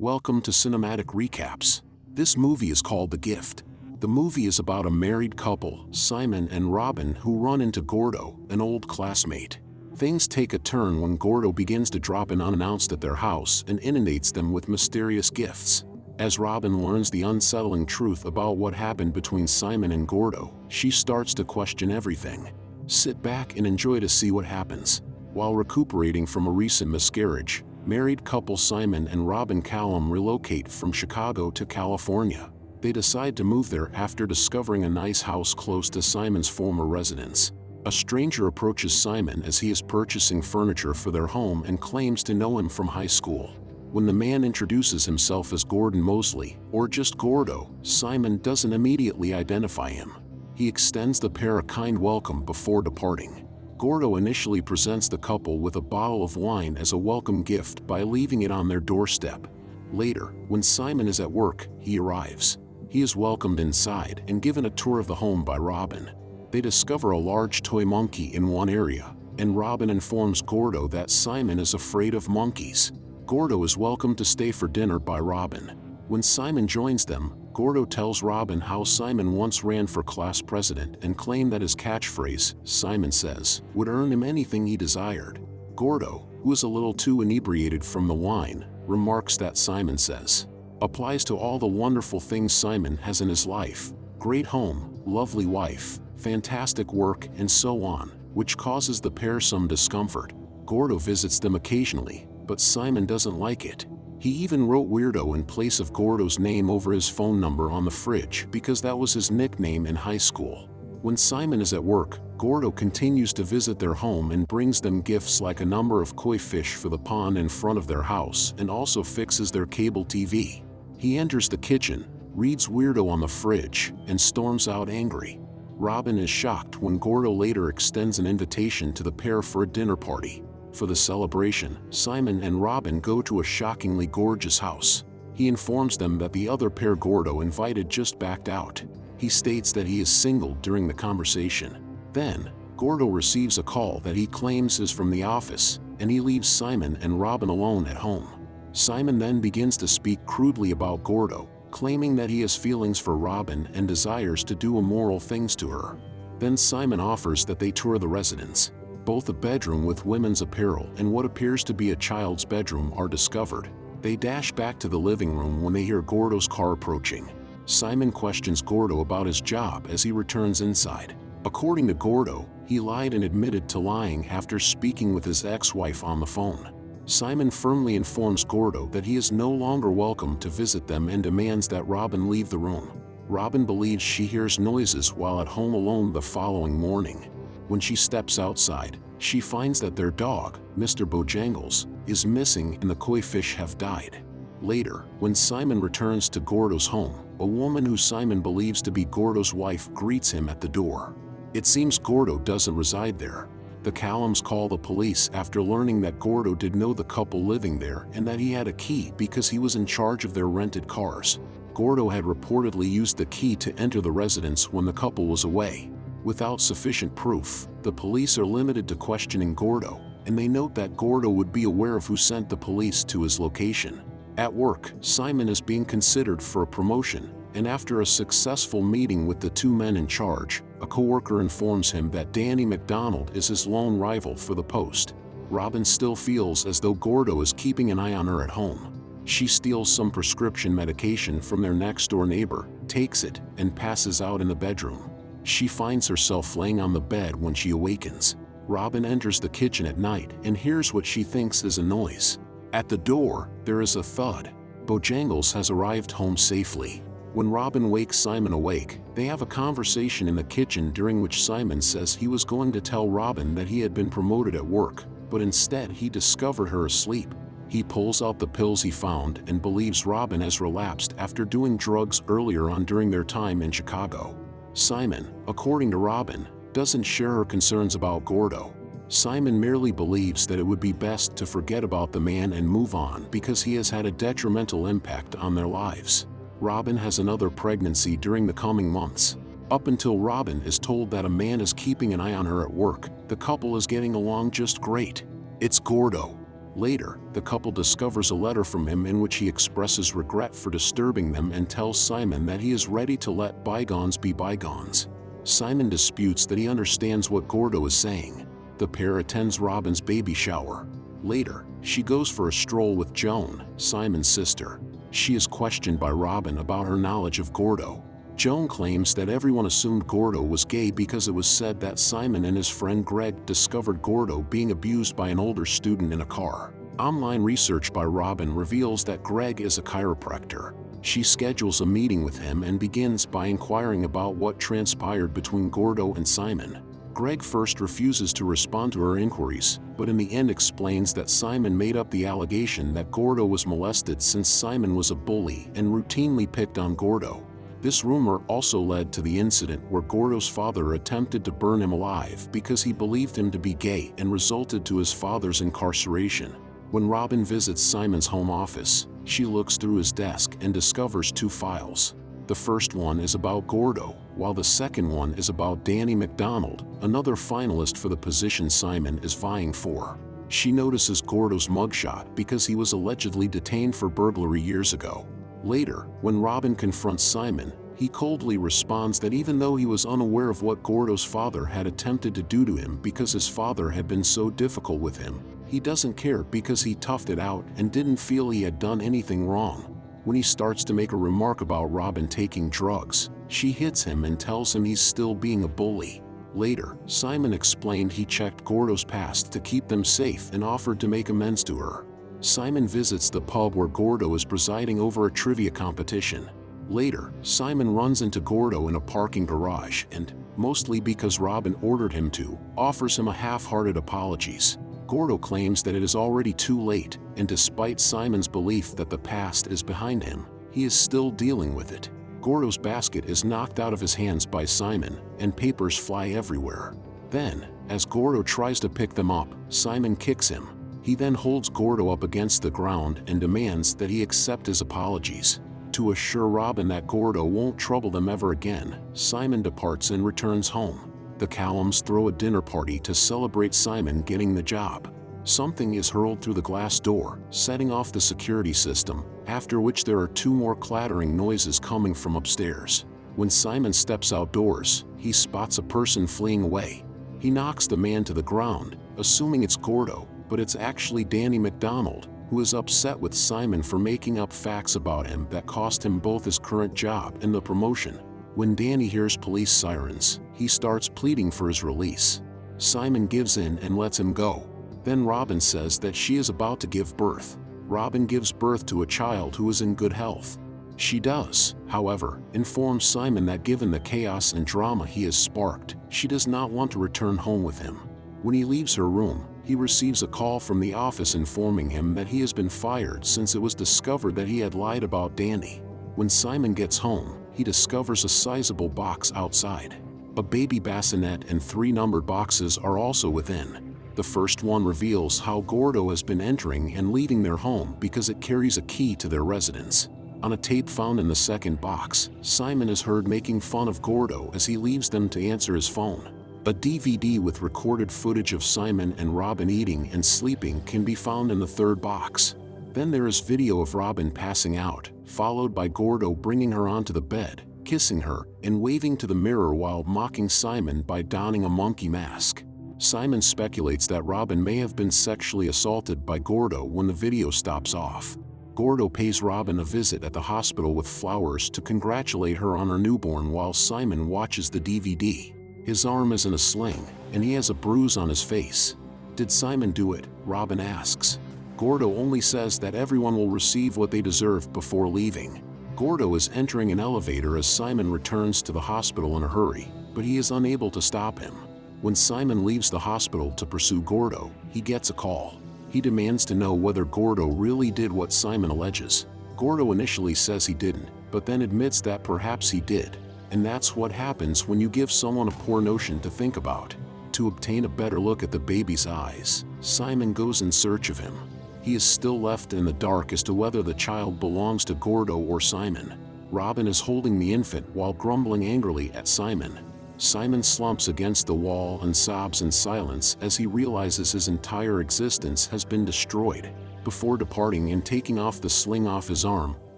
Welcome to Cinematic Recaps. This movie is called The Gift. The movie is about a married couple, Simon and Robyn, who run into Gordo, an old classmate. Things take a turn when Gordo begins to drop in unannounced at their house and inundates them with mysterious gifts. As Robyn learns the unsettling truth about what happened between Simon and Gordo, she starts to question everything. Sit back and enjoy to see what happens. While recuperating from a recent miscarriage, married couple Simon and Robyn Callum relocate from Chicago to California. They decide to move there after discovering a nice house close to Simon's former residence. A stranger approaches Simon as he is purchasing furniture for their home and claims to know him from high school. When the man introduces himself as Gordon Mosley, or just Gordo, Simon doesn't immediately identify him. He extends the pair a kind welcome before departing. Gordo initially presents the couple with a bottle of wine as a welcome gift by leaving it on their doorstep. Later, when Simon is at work, he arrives. He is welcomed inside and given a tour of the home by Robyn. They discover a large toy monkey in one area, and Robyn informs Gordo that Simon is afraid of monkeys. Gordo is welcomed to stay for dinner by Robyn. When Simon joins them, Gordo tells Robyn how Simon once ran for class president and claimed that his catchphrase, Simon says, would earn him anything he desired. Gordo, who is a little too inebriated from the wine, remarks that Simon says applies to all the wonderful things Simon has in his life: great home, lovely wife, fantastic work, and so on, which causes the pair some discomfort. Gordo visits them occasionally, but Simon doesn't like it. He even wrote Weirdo in place of Gordo's name over his phone number on the fridge because that was his nickname in high school. When Simon is at work, Gordo continues to visit their home and brings them gifts like a number of koi fish for the pond in front of their house and also fixes their cable TV. He enters the kitchen, reads Weirdo on the fridge, and storms out angry. Robyn is shocked when Gordo later extends an invitation to the pair for a dinner party. For the celebration, Simon and Robyn go to a shockingly gorgeous house. He informs them that the other pair Gordo invited just backed out. He states that he is single during the conversation. Then, Gordo receives a call that he claims is from the office, and he leaves Simon and Robyn alone at home. Simon then begins to speak crudely about Gordo, claiming that he has feelings for Robyn and desires to do immoral things to her. Then Simon offers that they tour the residence. Both a bedroom with women's apparel and what appears to be a child's bedroom are discovered. They dash back to the living room when they hear Gordo's car approaching. Simon questions Gordo about his job as he returns inside. According to Gordo, he lied and admitted to lying after speaking with his ex-wife on the phone. Simon firmly informs Gordo that he is no longer welcome to visit them and demands that Robyn leave the room. Robyn believes she hears noises while at home alone the following morning. When she steps outside, she finds that their dog, Mr. Bojangles, is missing and the koi fish have died. Later, when Simon returns to Gordo's home, a woman who Simon believes to be Gordo's wife greets him at the door. It seems Gordo doesn't reside there. The Callums call the police after learning that Gordo did know the couple living there and that he had a key because he was in charge of their rented cars. Gordo had reportedly used the key to enter the residence when the couple was away. Without sufficient proof, the police are limited to questioning Gordo, and they note that Gordo would be aware of who sent the police to his location. At work, Simon is being considered for a promotion, and after a successful meeting with the two men in charge, a coworker informs him that Danny McDonald is his lone rival for the post. Robyn still feels as though Gordo is keeping an eye on her at home. She steals some prescription medication from their next-door neighbor, takes it, and passes out in the bedroom. She finds herself laying on the bed when she awakens. Robyn enters the kitchen at night and hears what she thinks is a noise. At the door, there is a thud. Bojangles has arrived home safely. When Robyn wakes Simon awake, they have a conversation in the kitchen during which Simon says he was going to tell Robyn that he had been promoted at work, but instead he discovered her asleep. He pulls out the pills he found and believes Robyn has relapsed after doing drugs earlier on during their time in Chicago. Simon, according to Robyn, doesn't share her concerns about Gordo. Simon merely believes that it would be best to forget about the man and move on because he has had a detrimental impact on their lives. Robyn has another pregnancy during the coming months. Up until Robyn is told that a man is keeping an eye on her at work, the couple is getting along just great. It's Gordo. Later, the couple discovers a letter from him in which he expresses regret for disturbing them and tells Simon that he is ready to let bygones be bygones. Simon disputes that he understands what Gordo is saying. The pair attends Robyn's baby shower. Later, she goes for a stroll with Joan, Simon's sister. She is questioned by Robyn about her knowledge of Gordo. Joan claims that everyone assumed Gordo was gay because it was said that Simon and his friend Greg discovered Gordo being abused by an older student in a car. Online research by Robyn reveals that Greg is a chiropractor. She schedules a meeting with him and begins by inquiring about what transpired between Gordo and Simon. Greg first refuses to respond to her inquiries, but in the end explains that Simon made up the allegation that Gordo was molested since Simon was a bully and routinely picked on Gordo. This rumor also led to the incident where Gordo's father attempted to burn him alive because he believed him to be gay and resulted to his father's incarceration. When Robyn visits Simon's home office, she looks through his desk and discovers two files. The first one is about Gordo, while the second one is about Danny McDonald, another finalist for the position Simon is vying for. She notices Gordo's mugshot because he was allegedly detained for burglary years ago. Later, when Robyn confronts Simon, he coldly responds that even though he was unaware of what Gordo's father had attempted to do to him because his father had been so difficult with him, he doesn't care because he toughed it out and didn't feel he had done anything wrong. When he starts to make a remark about Robyn taking drugs, she hits him and tells him he's still being a bully. Later, Simon explained he checked Gordo's past to keep them safe and offered to make amends to her. Simon visits the pub where Gordo is presiding over a trivia competition. Later, Simon runs into Gordo in a parking garage and, mostly because Robyn ordered him to, offers him a half-hearted apologies. Gordo claims that it is already too late, and despite Simon's belief that the past is behind him, he is still dealing with it. Gordo's basket is knocked out of his hands by Simon, and papers fly everywhere. Then, as Gordo tries to pick them up, Simon kicks him. He then holds Gordo up against the ground and demands that he accept his apologies. To assure Robyn that Gordo won't trouble them ever again, Simon departs and returns home. The Callums throw a dinner party to celebrate Simon getting the job. Something is hurled through the glass door, setting off the security system, after which there are two more clattering noises coming from upstairs. When Simon steps outdoors, he spots a person fleeing away. He knocks the man to the ground, assuming it's Gordo, but it's actually Danny McDonald, who is upset with Simon for making up facts about him that cost him both his current job and the promotion. When Danny hears police sirens, he starts pleading for his release. Simon gives in and lets him go. Then Robyn says that she is about to give birth. Robyn gives birth to a child who is in good health. She does, however, inform Simon that given the chaos and drama he has sparked, she does not want to return home with him. When he leaves her room, he receives a call from the office informing him that he has been fired since it was discovered that he had lied about Danny. When Simon gets home, he discovers a sizable box outside. A baby bassinet and 3 numbered boxes are also within. The first one reveals how Gordo has been entering and leaving their home because it carries a key to their residence. On a tape found in the second box, Simon is heard making fun of Gordo as he leaves them to answer his phone. A DVD with recorded footage of Simon and Robyn eating and sleeping can be found in the third box. Then there is video of Robyn passing out, followed by Gordo bringing her onto the bed, kissing her, and waving to the mirror while mocking Simon by donning a monkey mask. Simon speculates that Robyn may have been sexually assaulted by Gordo when the video stops off. Gordo pays Robyn a visit at the hospital with flowers to congratulate her on her newborn while Simon watches the DVD. His arm is in a sling, and he has a bruise on his face. Did Simon do it? Robyn asks. Gordo only says that everyone will receive what they deserve before leaving. Gordo is entering an elevator as Simon returns to the hospital in a hurry, but he is unable to stop him. When Simon leaves the hospital to pursue Gordo, he gets a call. He demands to know whether Gordo really did what Simon alleges. Gordo initially says he didn't, but then admits that perhaps he did. And that's what happens when you give someone a poor notion to think about. To obtain a better look at the baby's eyes, Simon goes in search of him. He is still left in the dark as to whether the child belongs to Gordo or Simon. Robyn is holding the infant while grumbling angrily at Simon. Simon slumps against the wall and sobs in silence as he realizes his entire existence has been destroyed. Before departing and taking off the sling off his arm,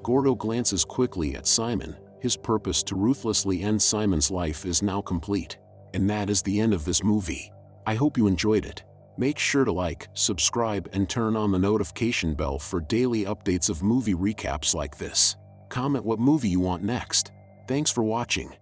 Gordo glances quickly at Simon. His purpose to ruthlessly end Simon's life is now complete. And that is the end of this movie. I hope you enjoyed it. Make sure to like, subscribe, and turn on the notification bell for daily updates of movie recaps like this. Comment what movie you want next. Thanks for watching.